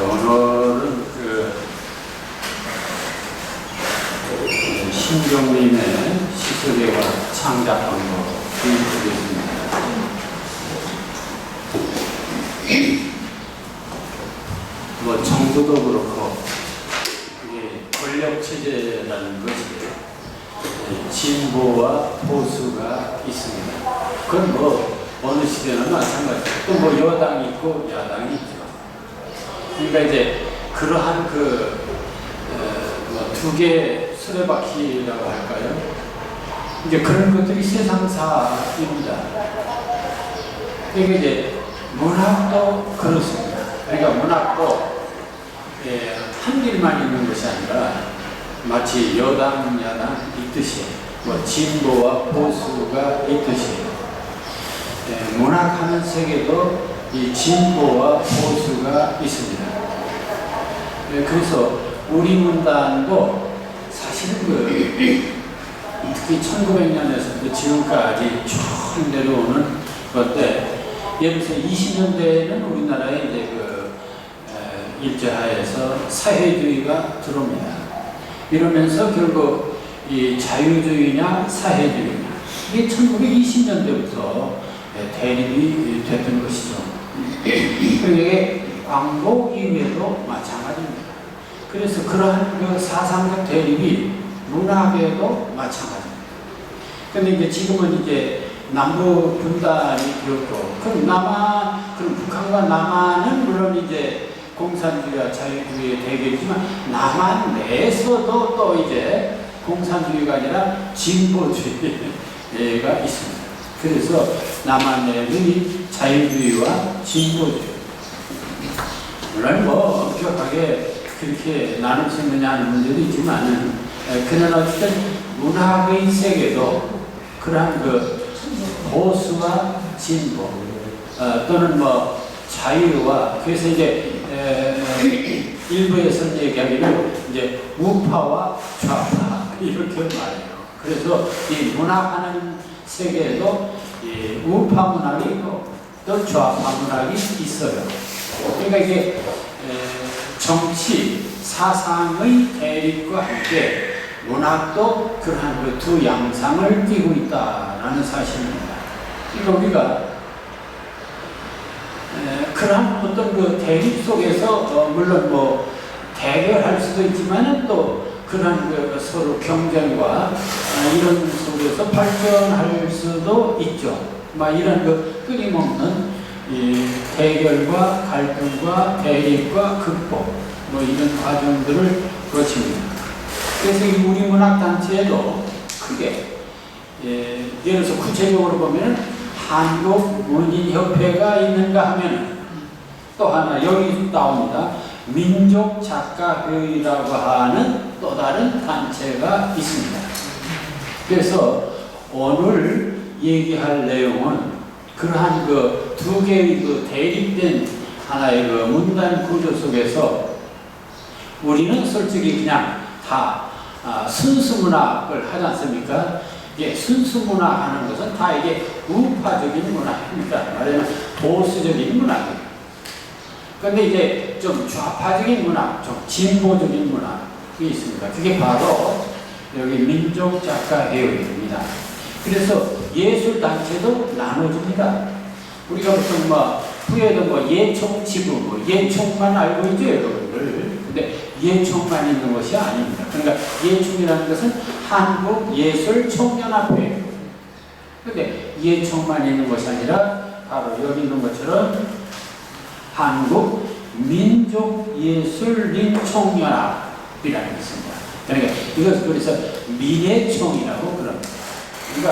오늘은 신경림의 시설대와 창작방법 보여드리겠습니다. 정부도 그렇고 이게 권력체제라는 것이 진보와 보수가 있습니다. 그건 어느 시대나 마찬가지고 또 여당이 있고 야당이 있죠. 그러니까 이제 그러한 두 개의 수레바퀴라고 할까요? 이제 그런 것들이 세상사입니다. 그러니까 이제 문학도 그렇습니다. 그러니까 문학도 한 길만 있는 것이 아니라 마치 여당, 야당 있듯이 진보와 보수가 있듯이 문학하는 세계도 이 진보와 보수가 있습니다. 그래서 우리 문단도 사실은 특히 1900년에서 지금까지 쭉 내려오는 건데, 예를 들어서 20년대에는 우리나라에 이제 일제하에서 사회주의가 들어옵니다. 이러면서 결국 이 자유주의냐 사회주의냐, 이게 1920년대부터 대립이 됐던 것이죠. 그게 광복 이후에도 마찬가지입니다. 그래서 그러한 사상적 대립이 문학에도 마찬가지입니다. 근데 이제 지금은 이제 남북 분단이 되었고, 그럼 북한과 남한은 물론 이제 공산주의와 자유주의의 대결이지만 남한 내에서도 또 이제 공산주의가 아니라 진보주의가 있습니다. 그래서 남한 내의 자유주의와 진보주의, 물론 엄격하게 그렇게 나눌 수 있느냐 하는 문제도 있지만은, 그러나 어쨌든 문학의 세계도 그러한 보수와 진보, 또는 자유와, 그래서 이제 일부에서는 얘기하기를 이제 우파와 좌파 이렇게 말해요. 그래서 이 문학하는 세계에도 이 우파 문학이 있고 또 좌파 문학이 있어요. 그러니까 이게 정치, 사상의 대립과 함께 문학도 그러한 두 양상을 띠고 있다라는 사실입니다. 그러니까 우리가 그러한 어떤 대립 속에서 물론 대결할 수도 있지만은 또 그러한 서로 경쟁과 이런 속에서 발전할 수도 있죠. 이런 끊임없는 이 대결과 갈등과 대립과 극복, 이런 과정들을 거칩니다. 그래서 이 우리 문학 단체에도 크게 예를 들어서 구체적으로 보면 한국문인협회가 있는가 하면 또 하나 여기 나옵니다. 민족작가회의라고 하는 또 다른 단체가 있습니다. 그래서 오늘 얘기할 내용은 그러한 두 개의 대립된 하나의 문단 구조 속에서 우리는 솔직히 그냥 다 순수문학을 하지 않습니까? 순수문학 하는 것은 다 이게 우파적인 문학입니다. 말하자면 보수적인 문학입니다. 그런데 이제 좀 좌파적인 문학, 좀 진보적인 문학이 있습니다. 그게 바로 여기 민족작가회의입니다. 그래서 예술단체도 나눠집니다. 우리가 무슨 후에도 예총지부, 예총만 알고 있죠, 여러분들. 근데 예총만 있는 것이 아닙니다. 그러니까 예총이라는 것은 한국예술총연합회. 근데 예총만 있는 것이 아니라 바로 여기 있는 것처럼 한국민족예술인총연합이라는 게 있습니다. 그러니까 이것을 그래서 민예총이라고 그럽니다. 그러니까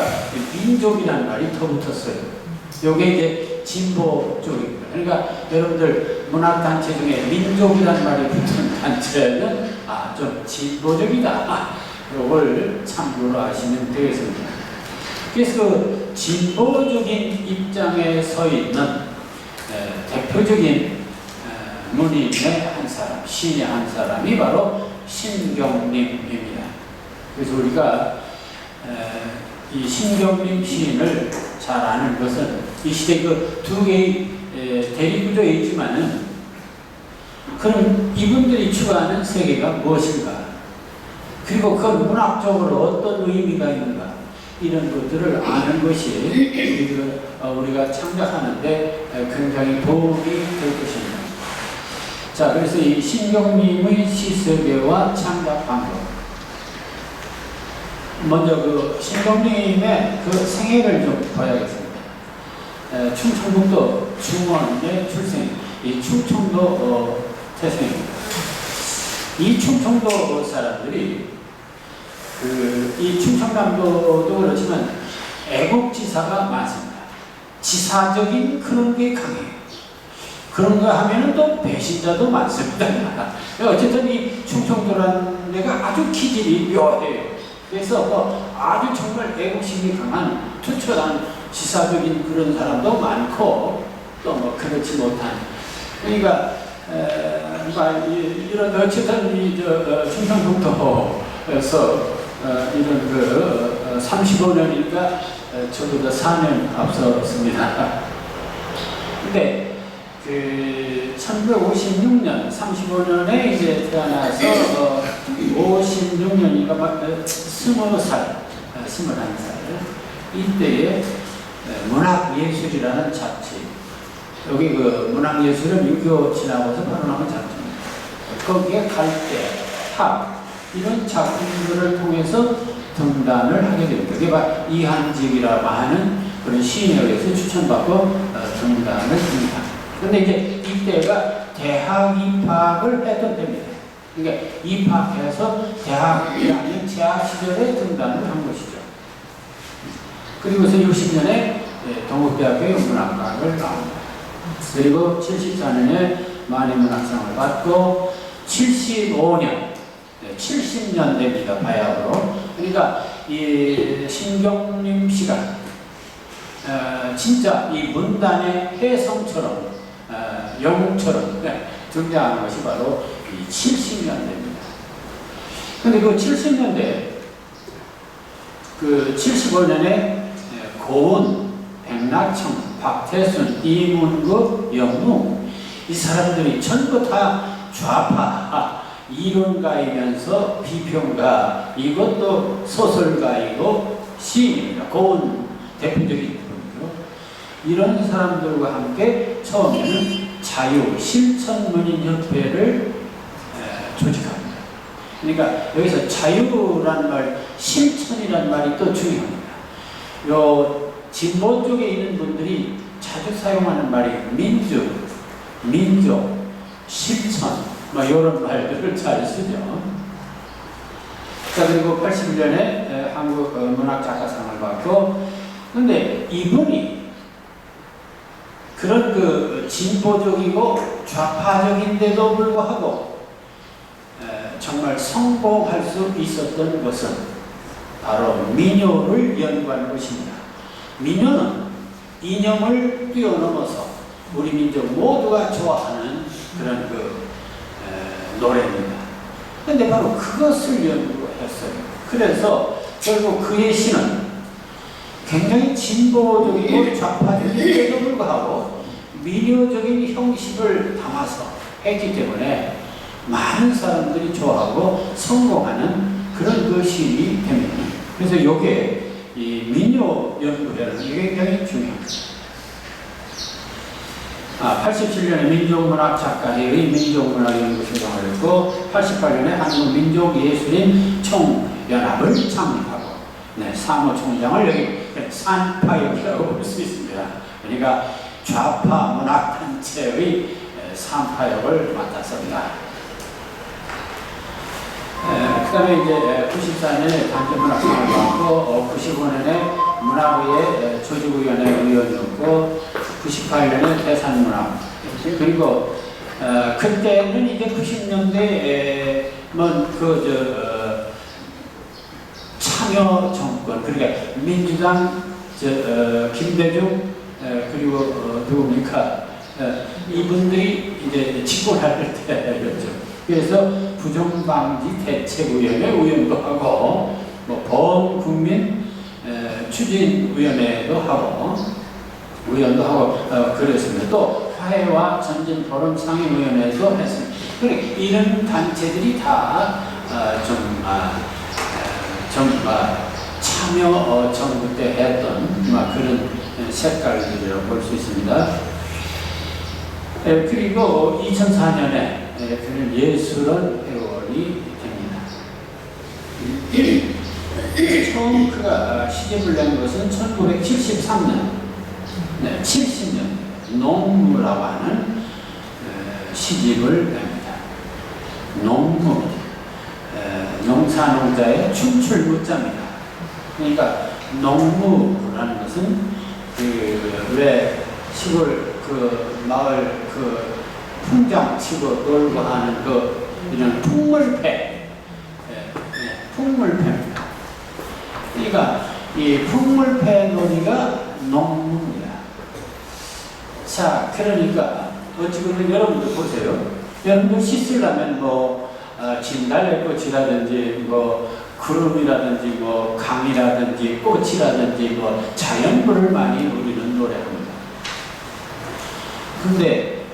민족이라는 말이 더 붙었어요. 요게 이제 진보 쪽입니다. 그러니까 여러분들 문학단체 중에 민족이라는 말이 붙은 단체는 좀 진보적이다. 요걸 참고로 하시면 되겠습니다. 그래서 진보적인 입장에 서 있는 대표적인 문인의 한 사람, 시인의 한 사람이 바로 신경림입니다. 그래서 우리가 이 신경림 시인을 잘 아는 것은 이 시대 두 개의 대립구조에 있지만은 그럼 이분들이 추구하는 세계가 무엇인가? 그리고 그 문학적으로 어떤 의미가 있는가? 이런 것들을 아는 것이 우리가 창작하는데 굉장히 도움이 될 것입니다. 자, 그래서 이 신경님의 시세계와 창작 방법. 먼저 그 신경님의 그 생애를 좀 봐야겠습니다. 충청북도 중원의 출생, 이 충청도 태생입니다. 이 충청도 사람들이 이 충청남도도 그렇지만 애국지사가 많습니다. 지사적인 그런 게 강해요. 그런 거 하면은 또 배신자도 많습니다. 어쨌든 이 충청도라는 데가 아주 기질이 묘해요. 그래서 아주 정말 애국심이 강한 투철한 지사적인 그런 사람도 많고 또 그렇지 못한, 그러니까 이런 어쨌든 이 충청북도에서 이런 35년이니까 저보다 4년 앞섰습니다. 근데 1956년, 35년에 이제 태어나서 56년이니까 막 20살, 21살 이때에 문학예술이라는 잡지, 여기 그 문학예술은 유교 지나고서 바로 나온 잡지입니다. 거기에 갈대, 탑 이런 작품들을 통해서 등단을 하게 됩니다. 그게 바로 이한직이라고 하는 그런 시인에 의해서 추천받고 등단을 합니다. 근데 이제 이때가 대학 입학을 했던 때입니다. 그러니까 입학해서 대학 1학년 재학 시절에 등단을 한 것이죠. 그리고서 60년에 동국대학교의 문학과를 나옵니다. 그리고 74년에 만인문학상을 받고 75년, 70년대입니다. 바야흐로. 그러니까 이 신경림 씨가 진짜 이 문단의 혜성처럼 영웅처럼 등장하는 것이 바로 이 70년대입니다. 근데 그 70년대, 75년에 고은, 백낙청, 박태순, 이문구, 영무 이 사람들이 전부 다 좌파 이론가이면서 비평가, 이것도 소설가이고 시인입니다. 고은 대표적인 분이죠. 이런 사람들과 함께 처음에는 자유실천문인협회를 조직합니다. 그러니까 여기서 자유란 말, 실천이란 말이 또 중요합니다. 요 진보 쪽에 있는 분들이 자주 사용하는 말이 민족, 실천, 이런 말들을 잘 쓰죠. 자, 그리고 81년에 한국 문학작가상을 받고, 근데 이분이 그런 진보적이고 좌파적인데도 불구하고 정말 성공할 수 있었던 것은 바로 민요를 연구하는 것입니다. 민요는 이념을 뛰어넘어서 우리 민족 모두가 좋아하는 그런 노래입니다. 근데 바로 그것을 연구했어요. 그래서 결국 그의 시는 굉장히 진보적이고 좌파적인데도 불구하고 민요적인 형식을 담아서 했기 때문에 많은 사람들이 좋아하고 성공하는 그런 그 시인이 됩니다. 그래서 이게 이 민요 연구라는 게 굉장히 중요합니다. 87년에 민족문학 작가회의 민족문학연구소장을 했고 88년에 한국민족예술인 총연합을 창립하고 사무총장을 여기 산파역이라고 볼 수 있습니다. 그러니까 좌파 문학단체의 산파역을 맡았습니다. 그 다음에 이제 94년에 단체문학상을 받고 95년에 문학의회 조직위원회 의원이었고 98년에 대산문학, 그리고 그때는 이제 90년대 참여 정권, 그러니까 민주당 김대중 그리고 누굽니까 이분들이 이제 집권할 때였죠. 그래서 부정방지 대책위원회 의원도 하고 범국민 추진위원회도 하고 의원도 하고 그랬습니다. 또 화해와 전진포럼 상임위원회도 했습니다. 그래, 이런 단체들이 다 참여 정부 때 했던 그런 색깔들이라고 볼 수 있습니다. 그리고 2004년에 그는 예술원 회원이 됩니다. 처음 그가 시집을 낸 것은 1973년, 70년 농무라고 하는 시집을 냅니다. 농무, 농사농자의 춤출무자입니다. 그러니까 농무라는 것은 왜 시골 마을 풍장 치고 놀고 하는 이런 풍물패, 풍물패입니다. 그러니까 이 풍물패 놀이가 농무입니다. 자, 그러니까 지금 여러분들 보세요. 여러분들 씻으려면 진달래꽃이라든지 구름이라든지 강이라든지 꽃이라든지 자연물을 많이 우리는 노래합니다. 근데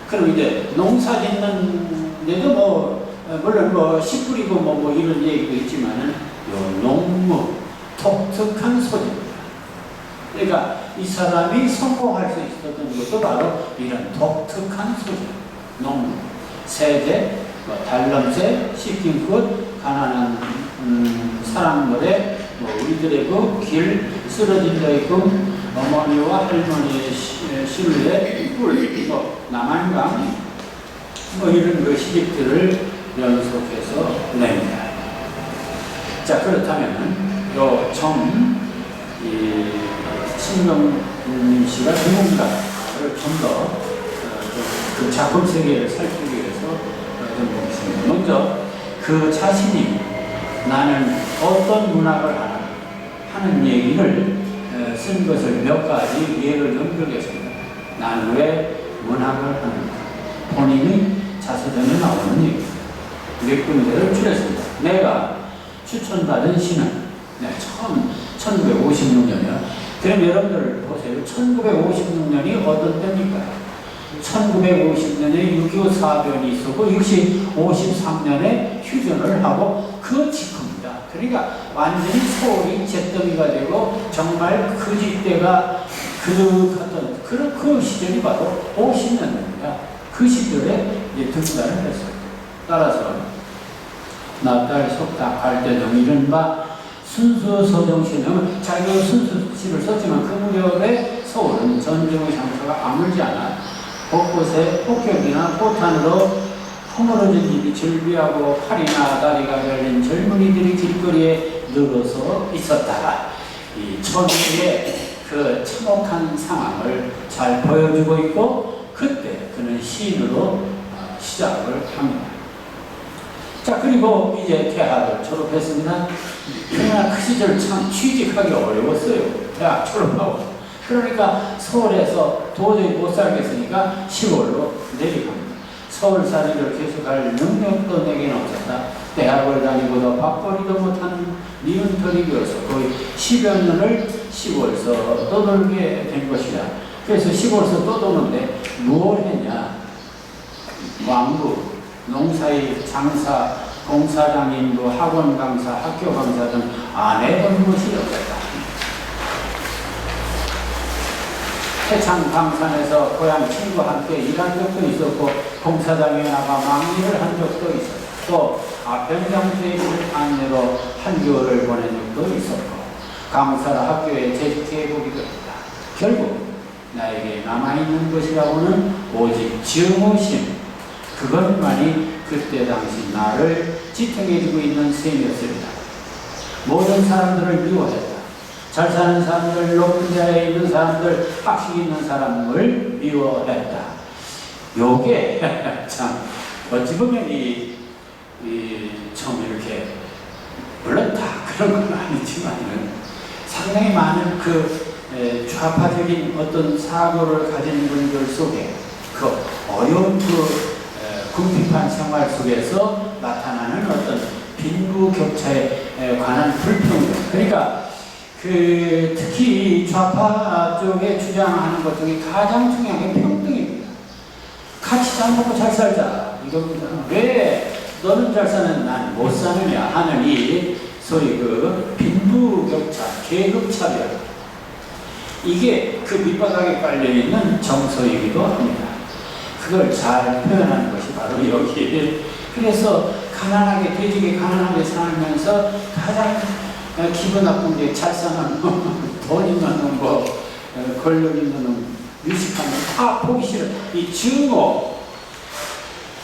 그럼 이제 농사 짓는데도 물론 씨 뿌리고 이런 얘기도 있지만은 요 농무 독특한 소리입니다. 그러니까 이 사람이 성공할 수 있었던 것도 바로 이런 독특한 소리. 농무, 세제, 달럼새, 씻긴꽃, 가난한 사람 노래, 우리들의 길 쓰러진 데 있고 어머니와 할머니의 실루엣, 꿀, 남한강 이런 시집들을 연속해서 냅니다. 자, 그렇다면 요 신명님 씨가 전문가를 좀 더 그 작품 세계를 살피기 위해서 좀 보겠습니다. 먼저 그 자신이 나는 어떤 문학을 하는 얘기를 쓴 것을 몇 가지 예를 연결했습니다. 나는 왜 문학을 하는가? 본인의 자서전에 나오는 얘기입니다. 몇 군데를 줄였습니다. 내가 추천받은 시는 처음 1956년이야. 그럼 여러분들 보세요. 1956년이 어떤 때입니까? 1950년에 6.25 사변이 있었고 53년에 휴전을 하고 그 직후입니다. 그러니까 완전히 서울이 잿더미가 되고 정말 그 집대가 그득했던 그 시절이 바로 50년대입니다. 그 시절에 등단을 했어요. 따라서 납달, 석탁, 갈대 등 이른바 순수 서정시는 자기가 순수시를 썼지만 그 무렵에 서울은 전쟁의 상처가 아물지 않아 곳곳에 폭격이나 포탄으로 허물어진 집이 즐비하고 팔이나 다리가 열린 젊은이들이 길거리에 늘어서 있었다. 이 천국의 그 참혹한 상황을 잘 보여주고 있고 그때 그는 시인으로 시작을 합니다. 자, 그리고 이제 대학을 졸업했습니다. 그러나 그 시절 참 취직하기 어려웠어요. 대학 졸업하고. 그러니까 서울에서 도저히 못 살겠으니까 시골로 내려갑니다. 서울살이를 계속할 능력도 내게는 없었다. 대학을 다니고도 밥벌이도 못하는 니은털이어서 거의 10여 년을 시골에서 떠돌게 된 것이다. 그래서 시골에서 떠도는데 무엇을 했냐? 왕부, 농사의 장사, 공사장인 학원 강사, 학교 강사 등 안 해본 것이 없었다. 해창 강산에서 고향 친구와 함께 일한 적도 있었고 공사장에 나가 망리를 한 적도 있었고 또 아편장수의 안내로 한겨울을 보낸 적도 있었고 강사라 학교에 재직해보기도 했다. 결국 나에게 남아있는 것이라고는 오직 증오심, 그것만이 그때 당시 나를 지탱해주고 있는 셈이었습니다. 모든 사람들을 미워했다. 잘 사는 사람들, 높은 자리에 있는 사람들, 학식 있는 사람을 미워했다. 요게 참 어찌 보면 좀 이렇게 물론 다 그런 건 아니지만은 상당히 많은 좌파적인 어떤 사고를 가진 분들 속에 그 어려운 궁핍한 생활 속에서 나타나는 어떤 빈부격차에 관한 불평등. 그러니까 특히 좌파 쪽에 주장하는 것 중에 가장 중요한 게 평등입니다. 같이 잘 먹고 잘 살자. 이겁니다. 왜 너는 잘 사는 난 못 사느냐 하는 이 소위 그 빈부격차, 계급차별. 이게 그 밑바닥에 깔려있는 정서이기도 합니다. 그걸 잘 표현하는 것이 바로 여기. 그래서 가난하게, 되게 가난하게 살면서 가장 기분 나쁜 게 잘 사는 놈, 돈 있는 놈, 권력 있는 놈, 유식한 놈, 다 보기 싫어. 이 증오.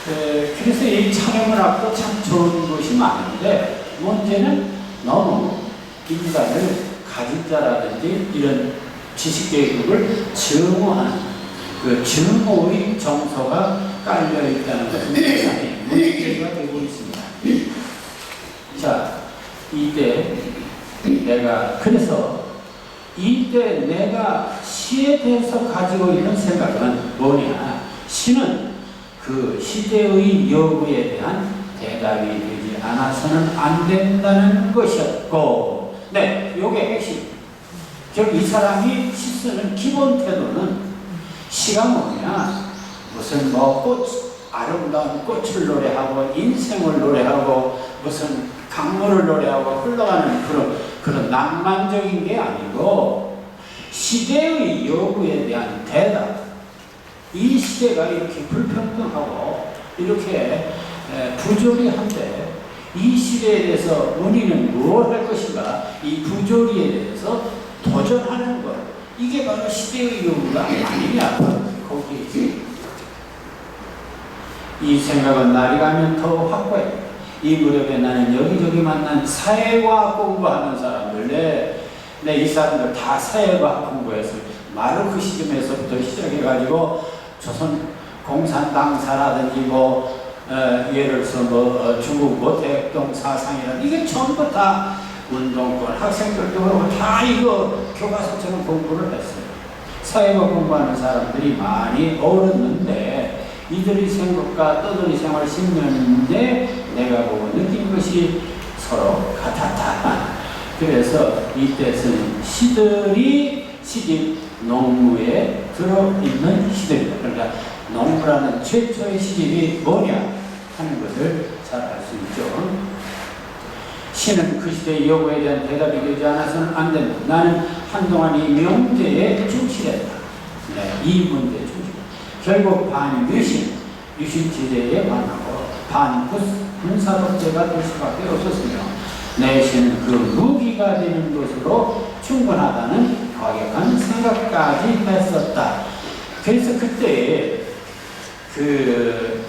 그래서 이 참여문학도 참 좋은 것이 많은데, 문제는 너무 인간을 가진 자라든지 이런 지식계급을 증오하는 그 증오의 정서가 깔려있다는 것은 굉장히 문제가 되고 있습니다. 자, 이때 그래서 이때 내가 시에 대해서 가지고 있는 생각은 뭐냐? 시는 그 시대의 요구에 대한 대답이 되지 않아서는 안 된다는 것이었고, 네, 요게 핵심. 즉, 이 사람이 시 쓰는 기본 태도는 시가 뭐냐? 무슨 아름다운 꽃을 노래하고, 인생을 노래하고, 무슨 강물을 노래하고 흘러가는 그런 낭만적인 게 아니고, 시대의 요구에 대한 대답. 이 시대가 이렇게 불평등하고, 이렇게 부조리한데, 이 시대에 대해서 우리는 무엇 할 것인가? 이 부조리에 대해서 도전하는 것. 이게 바로 시대의 요구가 아니냐. 거기에 있습니다. 이 생각은 날이 가면 더 확고해. 이 무렵에 나는 여기저기 만난 사회과학 공부하는 사람들, 이 사람들 다 사회과학 공부했어요. 마르크시즘에서부터 시작해가지고 조선 공산당사라든지 예를 들어서 중국 모택동 사상이라든지 이게 전부 다 운동권, 학생들도 그렇고 다 이거 교과서처럼 공부를 했어요. 사회과학 공부하는 사람들이 많이 어렸는데 이들의 생각과 떠들이 생활 10년인데 내가 보고 느낀 것이 서로 같았다. 그래서 이때 쓴 시들이 시집 농무에 들어있는 시들이다. 그러니까 농무라는 최초의 시집이 뭐냐 하는 것을 잘 알 수 있죠. 시는 그 시대의 요구에 대한 대답이 되지 않아서는 안 된다. 나는 한동안 이 명제에 충실했다. 이 문제에 충실했다. 결국 반이 유신지대에 만나고 반 군사독재가 될 수밖에 없었으며 내 시는 그 무기가 되는 것으로 충분하다는 과격한 생각까지 했었다. 그래서 그때 그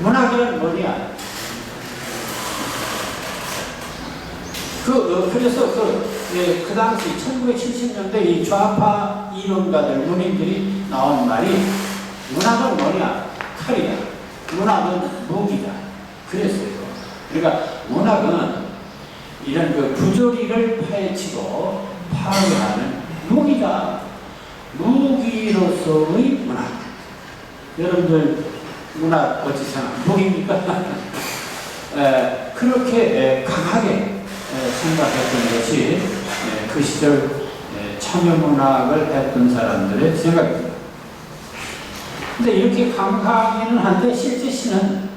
문학이란 뭐냐? 그래서 그 당시 1970년대 이 좌파 이론가들, 문인들이 나온 말이 문학은 뭐냐? 칼이야. 문학은 무기다. 그랬어요. 그러니까 문학은 이런 그 부조리를 파헤치고 파괴하는 무기다. 무기로서의 문학. 여러분들 문학 어찌 생각? 무기입니까? 그렇게 강하게 생각했던 것이 그 시절 참여문학을 했던 사람들의 생각입니다. 근데 이렇게 강하기는 한데 실제 시는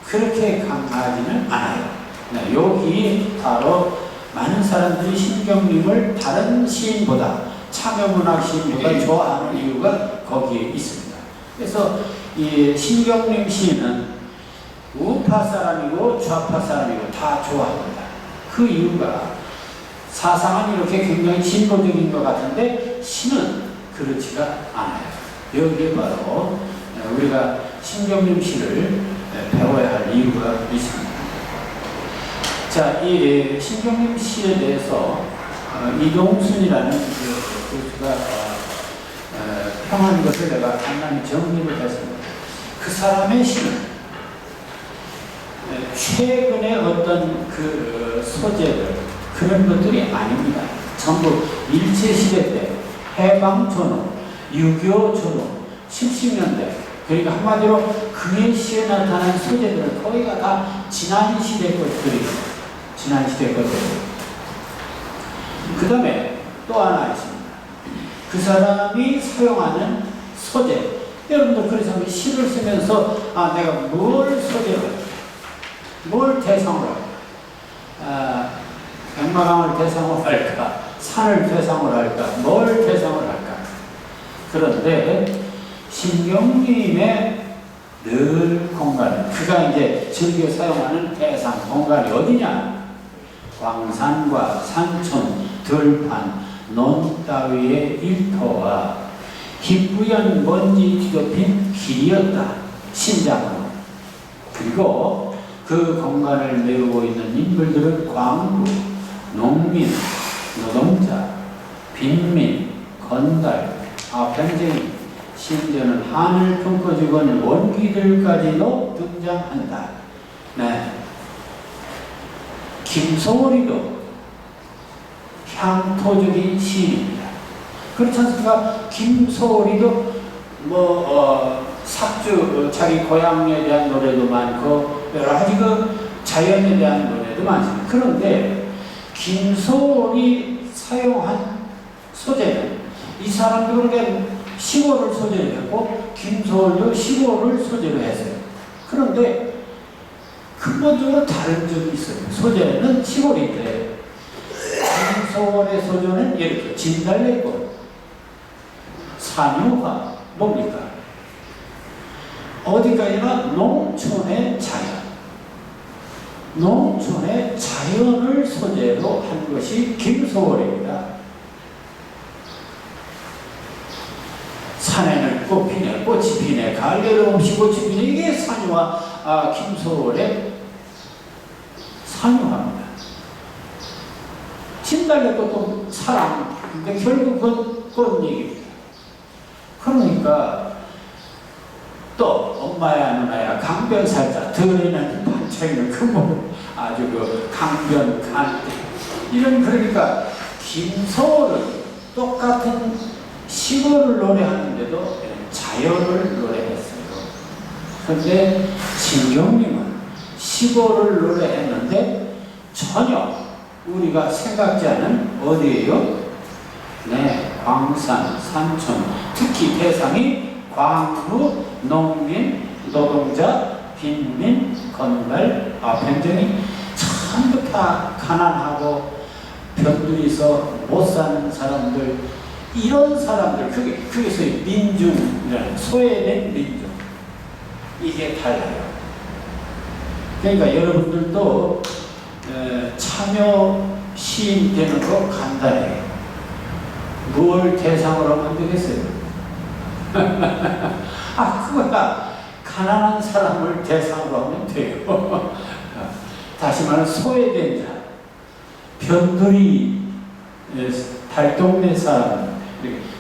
그렇게 강하지는 않아요. 여기 바로 많은 사람들이 신경림을 다른 시인보다 참여문학 시인보다 좋아하는 이유가 거기에 있습니다. 그래서 이 신경림 시인은 우파 사람이고 좌파 사람이고 다 좋아합니다. 그 이유가 사상은 이렇게 굉장히 진보적인 것 같은데 시는 그렇지가 않아요. 여기에 바로 우리가 신경림 시를 배워야 할 이유가 있습니다. 자, 이 신경림 시에 대해서 이동순이라는 교수가 평한 것을 내가 간단히 정리를 했습니다. 그 사람의 시는 최근의 어떤 그 소재들 그런 것들이 아닙니다. 전부 일제시대 때 해방전후, 6.25 전후, 70년대 그러니까 한마디로 그의 시에 나타난 소재들은 거의가 다 지난 시대 것들이에요. 지난 시대 것들. 그 다음에 또 하나 있습니다. 그 사람이 사용하는 소재, 여러분도 그래서 시를 쓰면서 내가 뭘 소재로 할까? 뭘 대상으로 할까? 백마강을 대상으로 할까? 산을 대상으로 할까? 뭘 대상으로 할까? 그런데 신경님의 늘 공간, 그가 이제 즐겨 사용하는 대상 공간이 어디냐? 광산과 산촌, 들판, 논 따위의 일터와 희뿌연 먼지 뒤덮인 길이었다. 신장으로. 그리고 그 공간을 메우고 있는 인물들은 광부, 농민, 노동자, 빈민, 건달, 변쟁이, 심지어는 하늘 품고 죽은 원기들까지도 등장한다. 네. 김소월이도 향토적인 시인입니다. 그렇지 않습니까? 김소월이도 삭주, 자기 고향에 대한 노래도 많고 여러 가지 자연에 대한 노래도 많습니다. 그런데 김소월이 사용한 소재는 이 사람들에게 시골을 소재로 했고 김소월도 시골을 소재로 했어요. 그런데 근본적으로 다른 점이 있어요. 소재는 시골인데 김소월의 소재는 예를 들어 진달래꽃, 산유화, 뭡니까? 어디까지나 농촌의 자연, 농촌의 자연을 소재로 한 것이 김소월입니다. 산에는 꽃 피네, 꽃이 피네, 갈래도 없이 꽃이 피네. 이게 산유화, 김소월의 산유화입니다. 진달래꽃도 사랑, 근데 결국은 꽃 얘기입니다. 그러니까 또 엄마야 누나야 강변 살자 들에는 반짝이는 그물 아주 강변 간 이런. 그러니까 김소월은 똑같은 시골을 노래하는데도 자연을 노래했어요. 그런데 신경님은 시골을 노래했는데 전혀 우리가 생각지 않은 어디예요? 네, 광산, 산촌, 특히 대상이 광부, 농민, 노동자, 빈민, 건달, 변쟁이 전부 다 가난하고 변두리서 못 사는 사람들, 이런 사람들, 그게 소위 민중이라는 소외된 민중. 이게 달라요. 그러니까 여러분들도 참여 시인 되는 거 간단해요. 뭘 대상으로 하면 되겠어요? 그거야. 가난한 사람을 대상으로 하면 돼요. 다시 말하면 소외된 자, 변두리, 달동네 사람,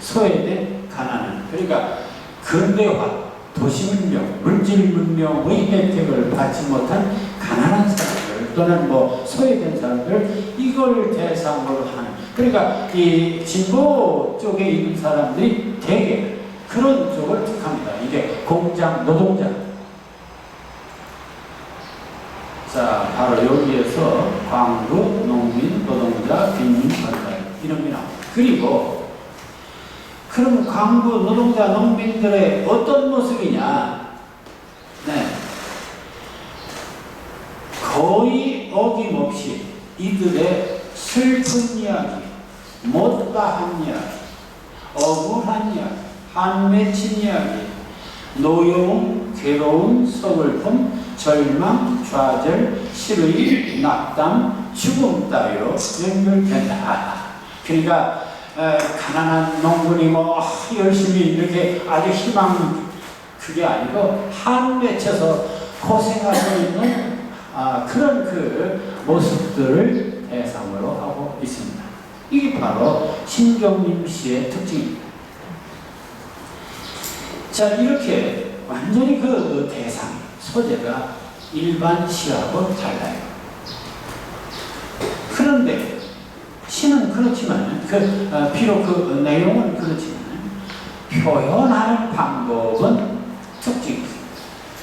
소외된 가난한. 그러니까 근대화, 도시문명, 물질문명의 혜택을 받지 못한 가난한 사람들 또는 소외된 사람들, 이걸 대상으로 하는. 그러니까 이 진보 쪽에 있는 사람들이 대개 그런 쪽을 택합니다. 이게 공장 노동자. 자, 바로 여기에서 광부, 농민, 노동자, 빈민, 건달 이런 게 나옵니다. 그리고 그럼 광부, 노동자, 농민들의 어떤 모습이냐? 네. 거의 어김없이 이들의 슬픈 이야기, 못다한 이야기, 억울한 이야기, 한맺힌 이야기, 노여움, 괴로움, 서글픔, 절망, 좌절, 실의, 낙담, 죽음 따위로 연결된다. 그러니까 가난한 농군이 열심히 이렇게 아주 희망, 그게 아니고 한 맺혀서 고생하고 있는 그런 모습들을 대상으로 하고 있습니다. 이게 바로 신경림 씨의 특징입니다. 자, 이렇게 완전히 대상, 소재가 일반 시하고 달라요. 그런데 시는 그렇지만 비록 내용은 그렇지만 표현하는 방법은 특징이 있습니다.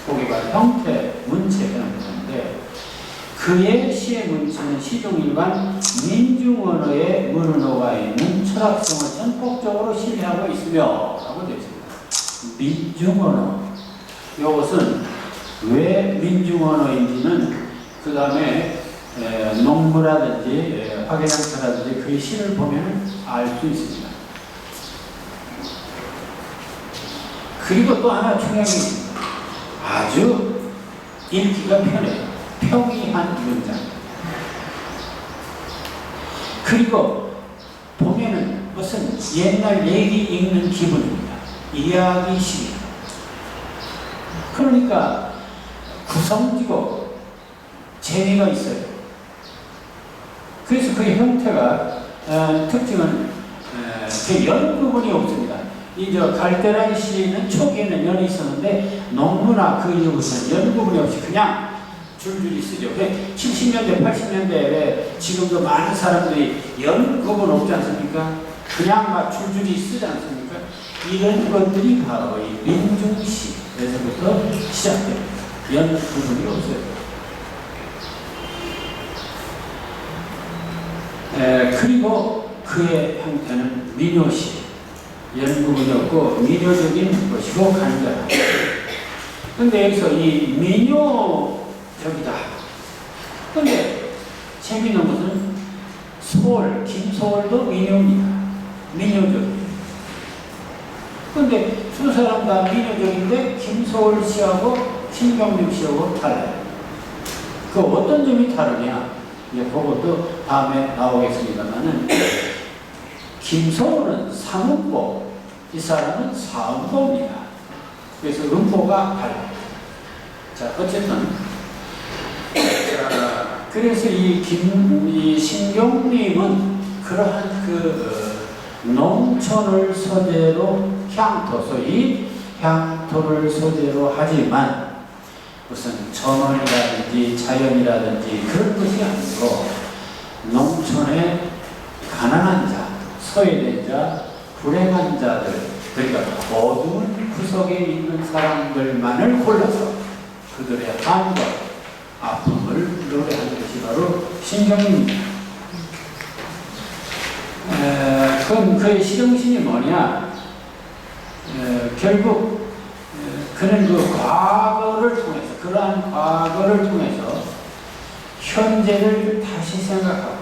거기 봐 형태, 문체 이런 건데 그의 시의 문체는 시종일관 민중언어에 무르넣어가 있는 철학성을 전폭적으로 신뢰하고 있으며 라고 되어 있습니다. 민중언어. 이것은 왜 민중언어인지는 그 다음에 농무라든지 박예장터라든지 그 시를 보면 알 수 있습니다. 그리고 또 하나 중요한 게 있습니다. 아주 읽기가 편해요. 평이한 문장. 그리고 보면은 무슨 옛날 얘기 읽는 기분입니다. 이야기식입니다. 그러니까 구성지고 재미가 있어요. 그래서 그 형태가 특징은 연 부분이 없습니다. 이 갈대라니 시는 초기에는 연이 있었는데 농무나 그 이후부터는 연 부분이 없이 그냥 줄줄이 쓰죠. 70년대, 80년대에 지금도 많은 사람들이 연 부분 없지 않습니까? 그냥 막 줄줄이 쓰지 않습니까? 이런 것들이 바로 이 민중시에서부터 시작됩니다. 연 부분이 없어요. 그리고 그의 형태는 민요시. 연 부분이 없고 민요적인 것이고 간결한. 근데 여기서 이 민요적이다. 근데 재미있는 것은 소월, 김소월도 민요입니다. 민요적이에요. 근데 두 사람 다 민요적인데 김소월 씨하고 신경림 씨하고 달라요. 그 어떤 점이 다르냐? 이제 그것도 다음에 나오겠습니다만은 김소월은 삼음보, 이 사람은 사음보입니다. 그래서 음보가 달라요. 자, 어쨌든 그래서 이 신경림은 그러한 농촌을 소재로 향토, 소위 향토를 소재로 하지만 무슨 전원이라든지 자연이라든지 그런 것이 아니고 농촌의 가난한 자, 소외된 자, 불행한 자들, 그러니까 어두운 구석에 있는 사람들만을 골라서 그들의 한과 아픔을 노래하는 것이 바로 신경입니다. 그건 그의 시정신이 뭐냐? 결국 그는 그 과거를 통해서, 그러한 과거를 통해서 현재를 다시 생각하고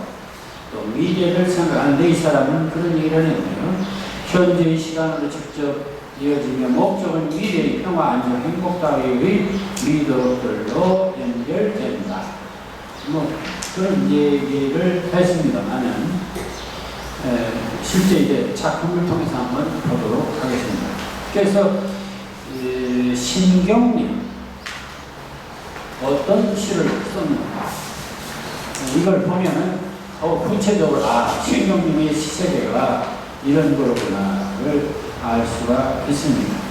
또 미래를 생각하는데 이 사람은 그런 얘기를 했네요. 현재의 시간으로 직접 이어지며 목적은 미래의 평화, 안정, 행복 따위의 미덕들로 연결된다. 뭐 그런 얘기를 했습니다만은 실제 이제 작품을 통해서 한번 보도록 하겠습니다. 그래서 신경림 어떤 시를 썼는가 이걸 보면은 구체적으로 신경림의 시세계가 이런 거로구나를 알 수가 있습니다.